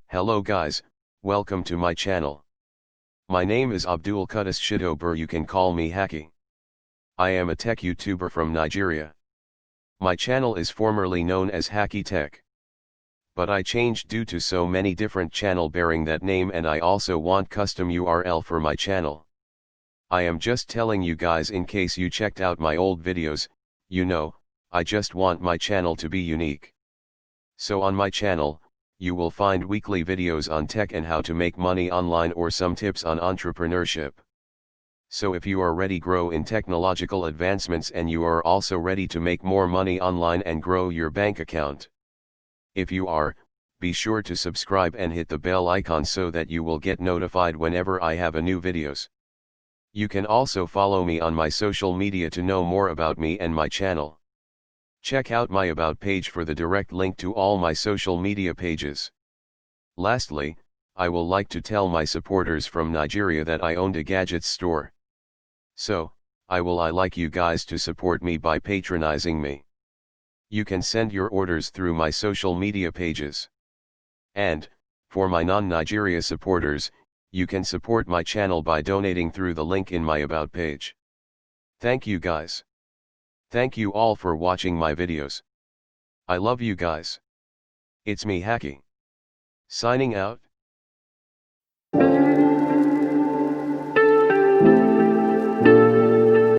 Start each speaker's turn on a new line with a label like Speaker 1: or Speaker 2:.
Speaker 1: Hello guys, welcome to my channel. My name is Abdul Qudus Shidobur, you can call me Hacky. I am a tech YouTuber from Nigeria. My channel is formerly known as Hacky Tech. But I changed due to so many different channel bearing that name, and I also want custom URL for my channel. I am just telling you guys in case you checked out my old videos, I just want my channel to be unique. So on my channel, you will find weekly videos on tech and how to make money online, or some tips on entrepreneurship. So if you are ready to grow in technological advancements and you are also ready to make more money online and grow your bank account. If you are, be sure to subscribe and hit the bell icon so that you will get notified whenever I have a new videos. You can also follow me on my social media to know more about me and my channel. Check out my About page for the direct link to all my social media pages. Lastly, I will like to tell my supporters from Nigeria that I owned a gadgets store. So, I like you guys to support me by patronizing me. You can send your orders through my social media pages. And, for my non-Nigeria supporters, you can support my channel by donating through the link in my About page. Thank you guys. Thank you all for watching my videos. I love you guys. It's me Hacky. Signing out.